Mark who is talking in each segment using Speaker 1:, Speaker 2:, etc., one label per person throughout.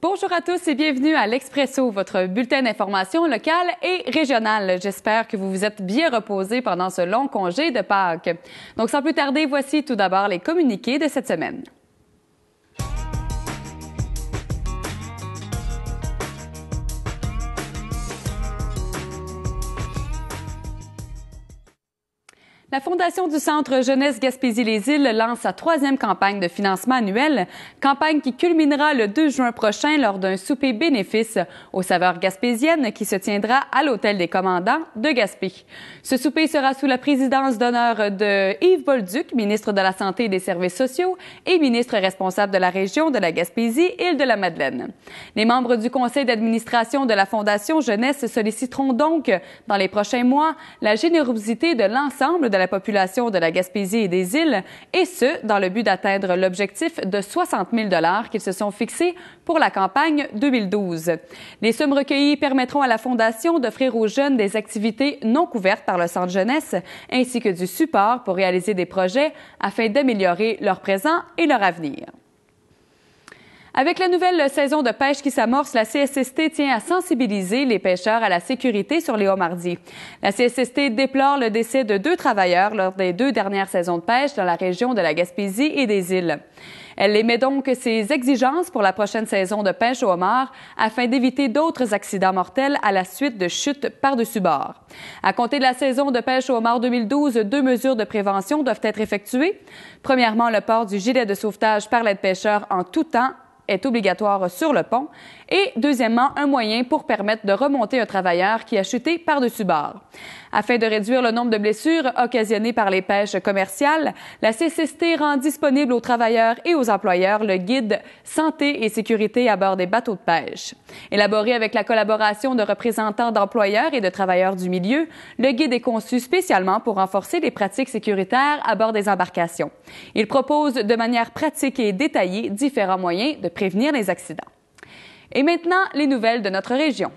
Speaker 1: Bonjour à tous et bienvenue à l'Expresso, votre bulletin d'information locale et régionale. J'espère que vous vous êtes bien reposés pendant ce long congé de Pâques. Donc, sans plus tarder, voici tout d'abord les communiqués de cette semaine. La Fondation du Centre Jeunesse Gaspésie-les-Îles lance sa 3e campagne de financement annuel, campagne qui culminera le 2 juin prochain lors d'un souper bénéfice aux saveurs gaspésiennes qui se tiendra à l'Hôtel des Commandants de Gaspé. Ce souper sera sous la présidence d'honneur de Yves Bolduc, ministre de la Santé et des Services sociaux et ministre responsable de la région de la Gaspésie-Île-de-la-Madeleine. Les membres du conseil d'administration de la Fondation Jeunesse solliciteront donc, dans les prochains mois, la générosité de l'ensemble de la population de la Gaspésie et des îles, et ce, dans le but d'atteindre l'objectif de 60 000 $ qu'ils se sont fixés pour la campagne 2012. Les sommes recueillies permettront à la Fondation d'offrir aux jeunes des activités non couvertes par le Centre Jeunesse, ainsi que du support pour réaliser des projets afin d'améliorer leur présent et leur avenir. Avec la nouvelle saison de pêche qui s'amorce, la CSST tient à sensibiliser les pêcheurs à la sécurité sur les homardiers. La CSST déplore le décès de 2 travailleurs lors des 2 dernières saisons de pêche dans la région de la Gaspésie et des îles. Elle émet donc ses exigences pour la prochaine saison de pêche au homard afin d'éviter d'autres accidents mortels à la suite de chutes par-dessus bord. À compter de la saison de pêche au homard 2012, 2 mesures de prévention doivent être effectuées. Premièrement, le port du gilet de sauvetage par l'aide-pêcheur en tout temps est obligatoire sur le pont et, deuxièmement, un moyen pour permettre de remonter un travailleur qui a chuté par-dessus bord. Afin de réduire le nombre de blessures occasionnées par les pêches commerciales, la CSST rend disponible aux travailleurs et aux employeurs le guide Santé et sécurité à bord des bateaux de pêche. Élaboré avec la collaboration de représentants d'employeurs et de travailleurs du milieu, le guide est conçu spécialement pour renforcer les pratiques sécuritaires à bord des embarcations. Il propose de manière pratique et détaillée différents moyens de prévenir les accidents. Et maintenant, les nouvelles de notre région.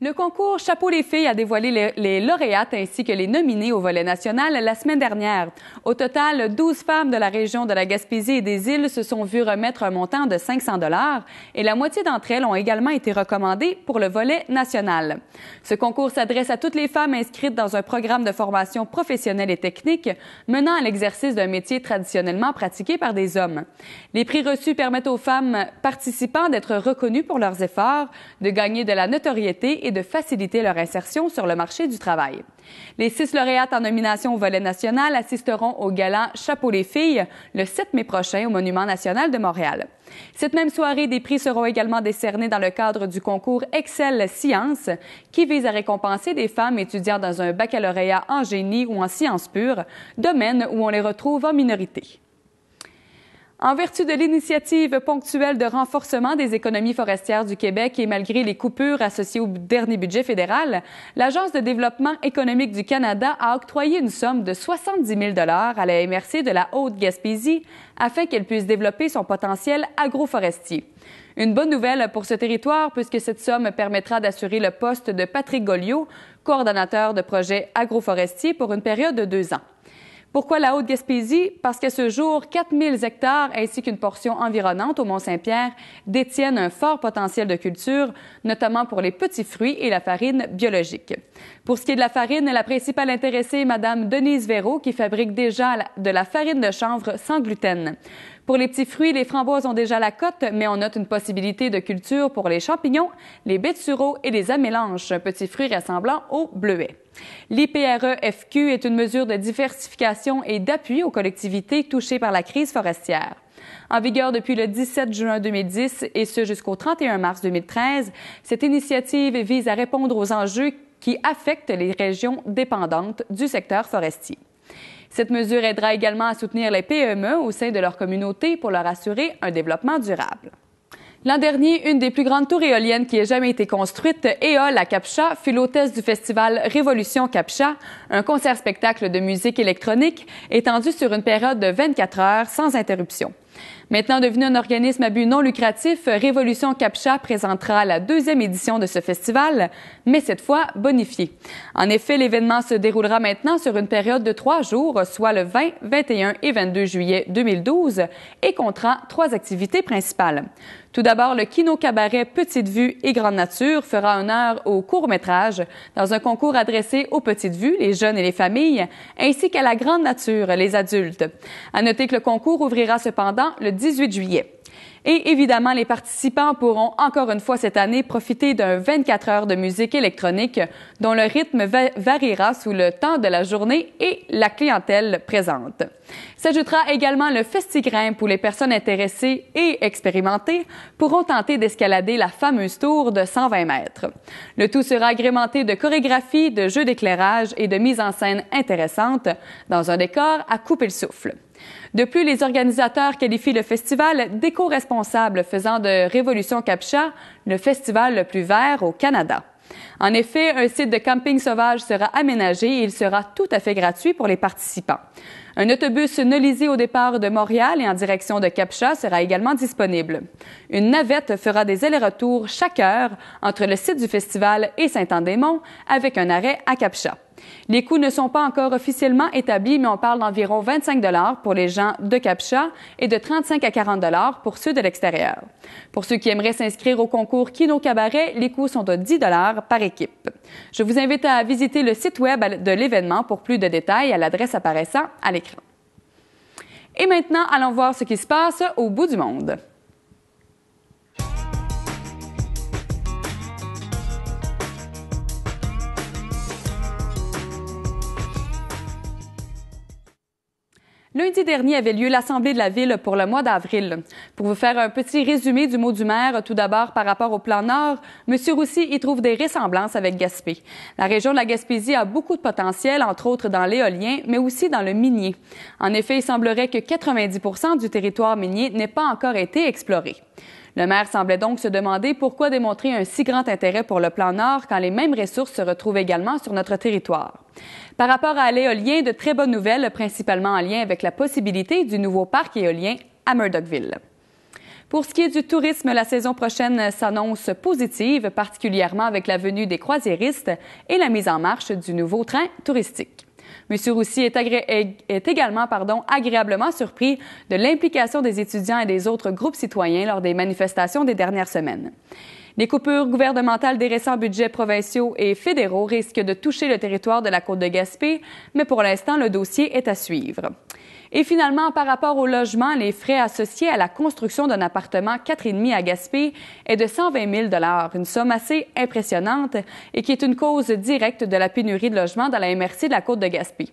Speaker 1: Le concours Chapeau les filles a dévoilé les lauréates ainsi que les nominés au volet national la semaine dernière. Au total, 12 femmes de la région de la Gaspésie et des îles se sont vues remettre un montant de 500 $ et la moitié d'entre elles ont également été recommandées pour le volet national. Ce concours s'adresse à toutes les femmes inscrites dans un programme de formation professionnelle et technique menant à l'exercice d'un métier traditionnellement pratiqué par des hommes. Les prix reçus permettent aux femmes participants d'être reconnues pour leurs efforts, de gagner de la notoriété et de faciliter leur insertion sur le marché du travail. Les 6 lauréates en nomination au volet national assisteront au gala Chapeau les filles le 7 mai prochain au Monument national de Montréal. Cette même soirée, des prix seront également décernés dans le cadre du concours Excel Sciences qui vise à récompenser des femmes étudiant dans un baccalauréat en génie ou en sciences pures, domaine où on les retrouve en minorité. En vertu de l'initiative ponctuelle de renforcement des économies forestières du Québec et malgré les coupures associées au dernier budget fédéral, l'Agence de développement économique du Canada a octroyé une somme de 70 000 $ à la MRC de la Haute-Gaspésie afin qu'elle puisse développer son potentiel agroforestier. Une bonne nouvelle pour ce territoire puisque cette somme permettra d'assurer le poste de Patrick Goliot, coordonnateur de projet agroforestier pour une période de 2 ans. Pourquoi la Haute-Gaspésie? Parce qu'à ce jour, 4 000 hectares ainsi qu'une portion environnante au Mont-Saint-Pierre détiennent un fort potentiel de culture, notamment pour les petits fruits et la farine biologique. Pour ce qui est de la farine, la principale intéressée est Mme Denise Véraud qui fabrique déjà de la farine de chanvre sans gluten. Pour les petits fruits, les framboises ont déjà la cote, mais on note une possibilité de culture pour les champignons, les baies de sureau et les amélanches, un petit fruit ressemblant au bleuet. L'IPRE-FQ est une mesure de diversification et d'appui aux collectivités touchées par la crise forestière. En vigueur depuis le 17 juin 2010 et ce jusqu'au 31 mars 2013, cette initiative vise à répondre aux enjeux qui affectent les régions dépendantes du secteur forestier. Cette mesure aidera également à soutenir les PME au sein de leur communauté pour leur assurer un développement durable. L'an dernier, une des plus grandes tours éoliennes qui ait jamais été construite, Éole à Cap-Chat, fut l'hôtesse du festival Révolution Cap-Chat, un concert-spectacle de musique électronique étendu sur une période de 24 heures sans interruption. Maintenant devenu un organisme à but non lucratif, Révolution Captcha présentera la 2e édition de ce festival, mais cette fois bonifiée. En effet, l'événement se déroulera maintenant sur une période de 3 jours, soit le 20, 21 et 22 juillet 2012, et comptera 3 activités principales. Tout d'abord, le Kino Cabaret Petite Vue et Grande Nature fera honneur au court-métrage dans un concours adressé aux petites vues, les jeunes et les familles, ainsi qu'à la Grande Nature, les adultes. À noter que le concours ouvrira cependant le 18 juillet. Et évidemment, les participants pourront encore une fois cette année profiter d'un 24 heures de musique électronique dont le rythme variera sous le temps de la journée et la clientèle présente. S'ajoutera également le Festigrimpe où les personnes intéressées et expérimentées pourront tenter d'escalader la fameuse tour de 120 mètres. Le tout sera agrémenté de chorégraphie, de jeux d'éclairage et de mise en scène intéressante dans un décor à couper le souffle. De plus, les organisateurs qualifient le festival d'éco-responsable, faisant de Révolution Captcha le festival le plus vert au Canada. En effet, un site de camping sauvage sera aménagé et il sera tout à fait gratuit pour les participants. Un autobus nolisé au départ de Montréal et en direction de Captcha sera également disponible. Une navette fera des allers-retours chaque heure entre le site du festival et Saint-Anne-des-Monts avec un arrêt à Captcha. Les coûts ne sont pas encore officiellement établis, mais on parle d'environ 25 $ pour les gens de Captcha et de 35 à 40 $ pour ceux de l'extérieur. Pour ceux qui aimeraient s'inscrire au concours Kino Cabaret, les coûts sont de 10 $ par équipe. Je vous invite à visiter le site web de l'événement pour plus de détails à l'adresse apparaissant à l'écran. Et maintenant, allons voir ce qui se passe au bout du monde. Lundi dernier avait lieu l'Assemblée de la Ville pour le mois d'avril. Pour vous faire un petit résumé du mot du maire, tout d'abord par rapport au plan Nord, M. Roussy y trouve des ressemblances avec Gaspé. La région de la Gaspésie a beaucoup de potentiel, entre autres dans l'éolien, mais aussi dans le minier. En effet, il semblerait que 90 % du territoire minier n'ait pas encore été exploré. Le maire semblait donc se demander pourquoi démontrer un si grand intérêt pour le plan Nord quand les mêmes ressources se retrouvent également sur notre territoire. Par rapport à l'éolien, de très bonnes nouvelles, principalement en lien avec la possibilité du nouveau parc éolien à Murdochville. Pour ce qui est du tourisme, la saison prochaine s'annonce positive, particulièrement avec la venue des croisiéristes et la mise en marche du nouveau train touristique. M. Roussy est également agréablement surpris de l'implication des étudiants et des autres groupes citoyens lors des manifestations des dernières semaines. Les coupures gouvernementales des récents budgets provinciaux et fédéraux risquent de toucher le territoire de la Côte-de-Gaspé, mais pour l'instant, le dossier est à suivre. Et finalement, par rapport au logement, les frais associés à la construction d'un appartement 4,5 à Gaspé est de 120 000 $, une somme assez impressionnante et qui est une cause directe de la pénurie de logements dans la MRC de la Côte-de-Gaspé.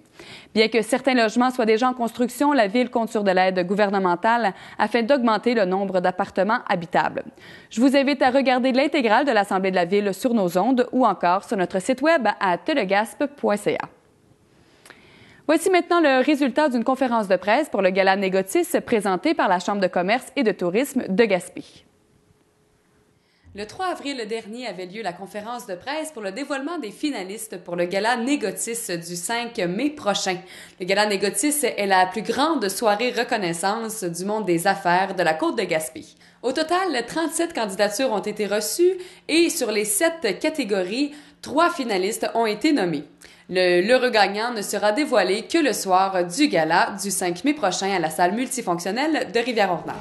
Speaker 1: Bien que certains logements soient déjà en construction, la Ville compte sur de l'aide gouvernementale afin d'augmenter le nombre d'appartements habitables. Je vous invite à regarder l'intégrale de l'Assemblée de la Ville sur nos ondes ou encore sur notre site web à telegasp.ca. Voici maintenant le résultat d'une conférence de presse pour le Gala Négotis présenté par la Chambre de commerce et de tourisme de Gaspé. Le 3 avril dernier avait lieu la conférence de presse pour le dévoilement des finalistes pour le Gala Négotis du 5 mai prochain. Le Gala Négotis est la plus grande soirée reconnaissance du monde des affaires de la Côte de Gaspé. Au total, 37 candidatures ont été reçues et sur les 7 catégories, 3 finalistes ont été nommés. L'heureux gagnant ne sera dévoilé que le soir du gala du 5 mai prochain à la salle multifonctionnelle de Rivière-Ordinaire.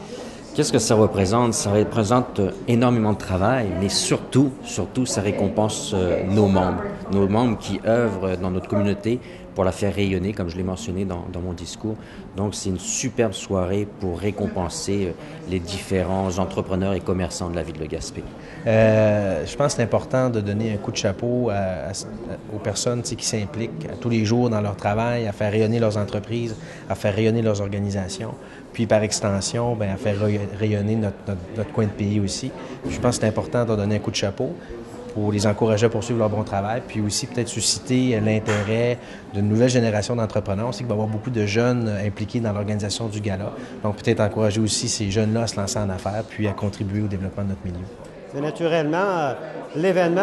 Speaker 2: Qu'est-ce que ça représente? Ça représente énormément de travail, mais surtout, ça récompense nos membres qui œuvrent dans notre communauté pour la faire rayonner, comme je l'ai mentionné dans mon discours. Donc, c'est une superbe soirée pour récompenser les différents entrepreneurs et commerçants de la ville de Gaspé.
Speaker 3: Je pense que c'est important de donner un coup de chapeau aux personnes qui s'impliquent tous les jours dans leur travail, à faire rayonner leurs entreprises, à faire rayonner leurs organisations, puis par extension, à faire rayonner notre coin de pays aussi. Je pense que c'est important de donner un coup de chapeau pour les encourager à poursuivre leur bon travail, puis aussi peut-être susciter l'intérêt d'une nouvelle génération d'entrepreneurs. On sait qu'il va y avoir beaucoup de jeunes impliqués dans l'organisation du gala. Donc peut-être encourager aussi ces jeunes-là à se lancer en affaires, puis à contribuer au développement de notre milieu.
Speaker 4: C'est naturellement, l'événement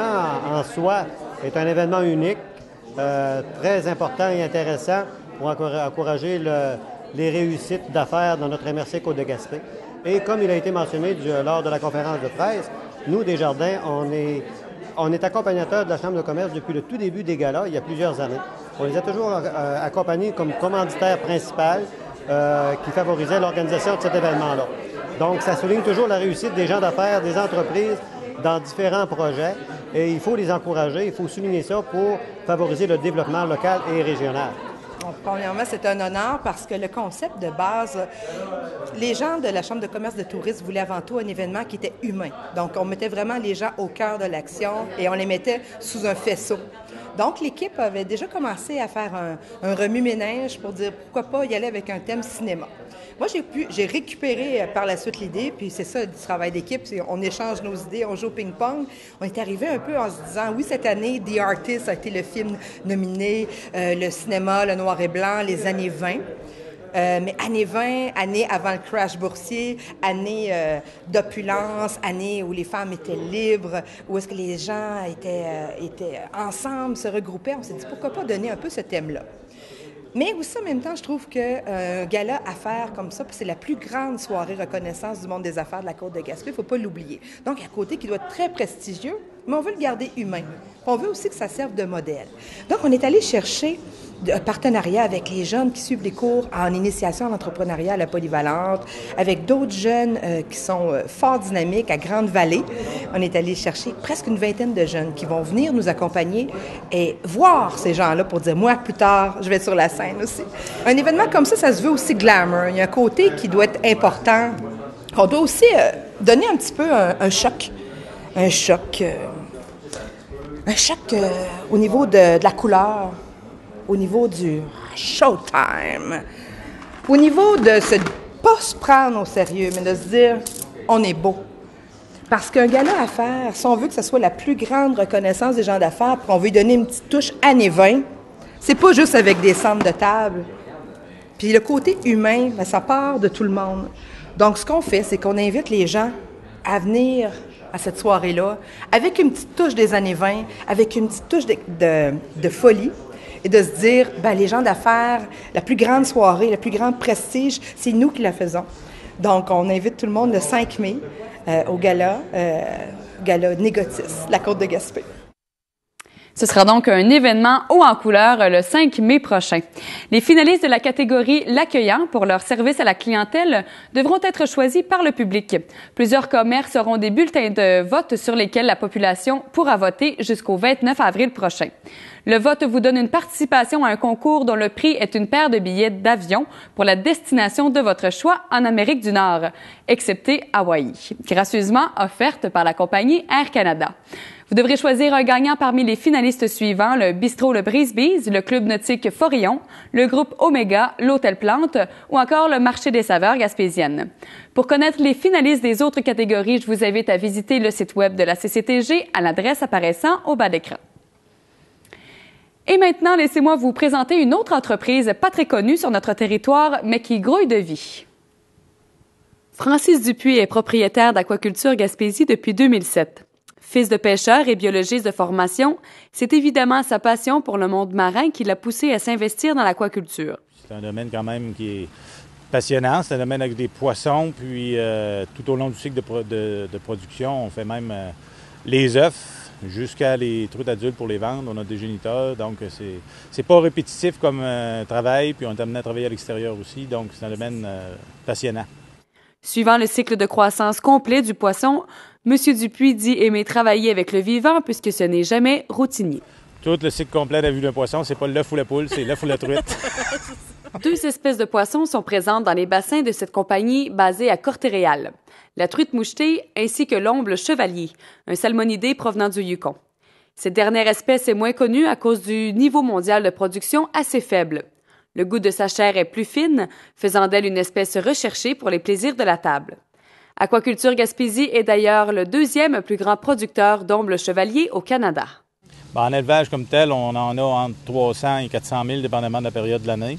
Speaker 4: en soi est un événement unique, très important et intéressant pour encourager les réussites d'affaires dans notre MRC Côte-de-Gaspé. Et comme il a été mentionné lors de la conférence de presse, nous, Desjardins, on est accompagnateur de la Chambre de commerce depuis le tout début des galas, il y a plusieurs années. On les a toujours accompagnés comme commanditaire principal qui favorisait l'organisation de cet événement-là. Donc, ça souligne toujours la réussite des gens d'affaires, des entreprises dans différents projets. Et il faut les encourager, il faut souligner ça pour favoriser le développement local et régional.
Speaker 5: Donc, premièrement, c'est un honneur parce que le concept de base, les gens de la Chambre de commerce de tourisme voulaient avant tout un événement qui était humain. Donc, on mettait vraiment les gens au cœur de l'action et on les mettait sous un faisceau. Donc, l'équipe avait déjà commencé à faire un remue-ménage pour dire pourquoi pas y aller avec un thème cinéma. Moi, j'ai récupéré par la suite l'idée, puis c'est ça du travail d'équipe, on échange nos idées, on joue au ping-pong. On est arrivé un peu en se disant, oui, cette année, The Artist a été le film nominé, le cinéma, le noir et blanc, les années 20. Mais années 20, année avant le crash boursier, année d'opulence, année où les femmes étaient libres, où est-ce que les gens étaient ensemble, se regroupaient. On s'est dit, pourquoi pas donner un peu ce thème-là? Mais aussi, en même temps, je trouve qu'un gala à faire comme ça, c'est la plus grande soirée reconnaissance du monde des affaires de la Côte-de-Gaspé, il ne faut pas l'oublier. Donc, à côté qui doit être très prestigieux, mais on veut le garder humain. On veut aussi que ça serve de modèle. Donc, on est allé chercher un partenariat avec les jeunes qui suivent les cours en initiation à l'entrepreneuriat à la Polyvalente, avec d'autres jeunes qui sont fort dynamiques à Grande-Vallée. On est allé chercher presque une vingtaine de jeunes qui vont venir nous accompagner et voir ces gens-là pour dire, moi, plus tard, je vais être sur la scène aussi. Un événement comme ça se veut aussi glamour. Il y a un côté qui doit être important. On doit aussi donner un petit peu un choc. Un choc au niveau de la couleur, au niveau du showtime, au niveau de ne pas se prendre au sérieux, mais de se dire, on est beau. Parce qu'un gala à faire, si on veut que ce soit la plus grande reconnaissance des gens d'affaires, puis on veut lui donner une petite touche années 20, c'est pas juste avec des centres de table. Puis le côté humain, bien, ça part de tout le monde. Donc, ce qu'on fait, c'est qu'on invite les gens à venir à cette soirée-là, avec une petite touche des années 20, avec une petite touche de folie, et de se dire, ben les gens d'affaires, la plus grande soirée, le plus grand prestige, c'est nous qui la faisons. Donc, on invite tout le monde le 5 mai au gala Négotis, la Côte-de-Gaspé.
Speaker 1: Ce sera donc un événement haut en couleur le 5 mai prochain. Les finalistes de la catégorie L'accueillant pour leur service à la clientèle devront être choisis par le public. Plusieurs commerces auront des bulletins de vote sur lesquels la population pourra voter jusqu'au 29 avril prochain. Le vote vous donne une participation à un concours dont le prix est une paire de billets d'avion pour la destination de votre choix en Amérique du Nord, excepté Hawaï, gracieusement offerte par la compagnie Air Canada. Vous devrez choisir un gagnant parmi les finalistes suivants, le bistrot Le Brise-Bise, le club nautique Forillon, le groupe Omega, l'Hôtel Plante ou encore le marché des saveurs gaspésiennes. Pour connaître les finalistes des autres catégories, je vous invite à visiter le site web de la CCTG à l'adresse apparaissant au bas d'écran. Et maintenant, laissez-moi vous présenter une autre entreprise pas très connue sur notre territoire, mais qui grouille de vie. Francis Dupuis est propriétaire d'Aquaculture Gaspésie depuis 2007. Fils de pêcheur et biologiste de formation, c'est évidemment sa passion pour le monde marin qui l'a poussé à s'investir dans l'aquaculture.
Speaker 6: C'est un domaine quand même qui est passionnant. C'est un domaine avec des poissons, puis tout au long du cycle de production, on fait même les œufs jusqu'à les truites adultes pour les vendre. On a des géniteurs, donc c'est pas répétitif comme travail, puis on est amené à travailler à l'extérieur aussi, donc c'est un domaine passionnant. Suivant
Speaker 1: le cycle de croissance complet du poisson, M. Dupuis dit aimer travailler avec le vivant puisque ce n'est jamais routinier.
Speaker 6: Tout le cycle complet de la vie d'un poisson, c'est pas l'œuf ou la poule, c'est l'œuf ou la truite.
Speaker 1: 2 espèces de poissons sont présentes dans les bassins de cette compagnie basée à Corte-Réal. La truite mouchetée ainsi que l'omble chevalier, un salmonidé provenant du Yukon. Cette dernière espèce est moins connue à cause du niveau mondial de production assez faible. Le goût de sa chair est plus fine, faisant d'elle une espèce recherchée pour les plaisirs de la table. Aquaculture Gaspésie est d'ailleurs le 2e plus grand producteur d'omble chevalier au Canada.
Speaker 6: En élevage comme tel, on en a entre 300 et 400 000, dépendamment de la période de l'année.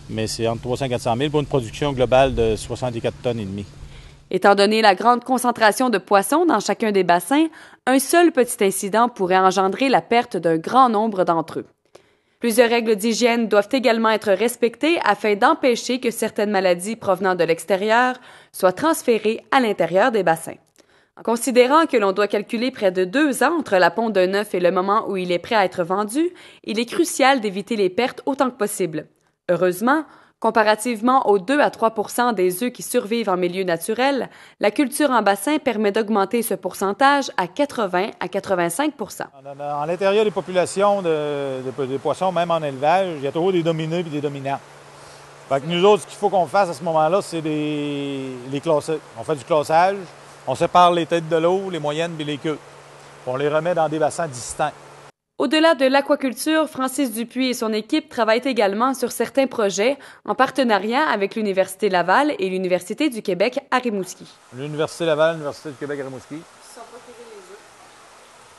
Speaker 6: Mais c'est entre 300 et 400 000 pour une production globale de 64 tonnes et demie.
Speaker 1: Étant donné la grande concentration de poissons dans chacun des bassins, un seul petit incident pourrait engendrer la perte d'un grand nombre d'entre eux. Plusieurs règles d'hygiène doivent également être respectées afin d'empêcher que certaines maladies provenant de l'extérieur soient transférées à l'intérieur des bassins. En considérant que l'on doit calculer près de 2 ans entre la ponte d'un œuf et le moment où il est prêt à être vendu, il est crucial d'éviter les pertes autant que possible. Heureusement, comparativement aux 2 à 3 % des œufs qui survivent en milieu naturel, la culture en bassin permet d'augmenter ce pourcentage à 80 à 85 %.
Speaker 6: À l'intérieur des populations de poissons, même en élevage, il y a toujours des dominés et des dominants. Fait que nous autres, ce qu'il faut qu'on fasse à ce moment-là, c'est les classer. On fait du classage, on sépare les têtes de l'eau, les moyennes et les queues. On les remet dans des bassins distincts.
Speaker 1: Au-delà de l'aquaculture, Francis Dupuis et son équipe travaillent également sur certains projets en partenariat avec l'Université Laval et l'Université du Québec à Rimouski.
Speaker 6: L'Université Laval, l'Université du Québec à Rimouski.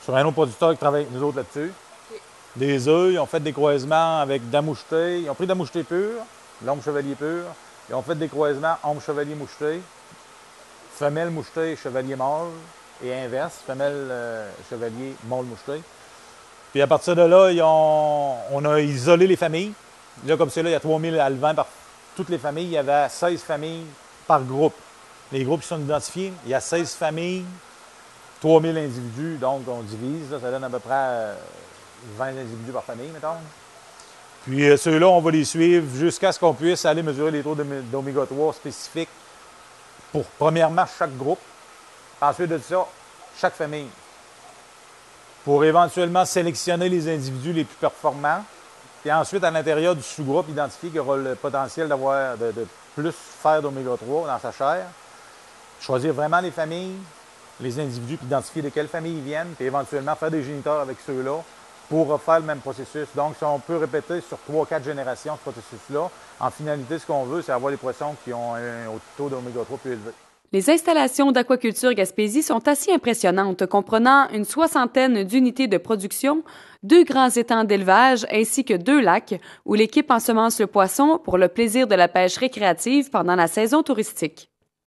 Speaker 6: Sur un autre producteur qui travaille avec nous autres là-dessus. Okay. Des œufs, ils ont fait des croisements avec dame mouchetée. Ils ont pris dame mouchetée pure, l'homme chevalier pur. Ils ont fait des croisements homme chevalier moucheté, femelle mouchetée, chevalier mâle, et inverse, femelle chevalier mâle moucheté. Puis à partir de là, on a isolé les familles. Là, comme c'est là, il y a 3000 alevins par toutes les familles. Il y avait 16 familles par groupe. Les groupes qui sont identifiés, il y a 16 familles, 3000 individus, donc on divise, là, ça donne à peu près 20 individus par famille, mettons. Puis ceux-là, on va les suivre jusqu'à ce qu'on puisse aller mesurer les taux d'oméga 3 spécifiques pour, premièrement, chaque groupe. Ensuite de ça, chaque famille. Pour éventuellement sélectionner les individus les plus performants. Puis ensuite, à l'intérieur du sous-groupe identifié qui aura le potentiel d'avoir de plus faire d'oméga 3 dans sa chair. Choisir vraiment les familles, les individus, puis identifier de quelle famille ils viennent, puis éventuellement faire des géniteurs avec ceux-là pour refaire le même processus. Donc, si on peut répéter sur 3-4 générations ce processus-là, en finalité, ce qu'on veut, c'est avoir des poissons qui ont un taux d'oméga 3 plus élevé.
Speaker 1: Les installations d'Aquaculture Gaspésie sont assez impressionnantes, comprenant une 60aine d'unités de production, 2 grands étangs d'élevage ainsi que 2 lacs où l'équipe ensemence le poisson pour le plaisir de la pêche récréative pendant la saison touristique.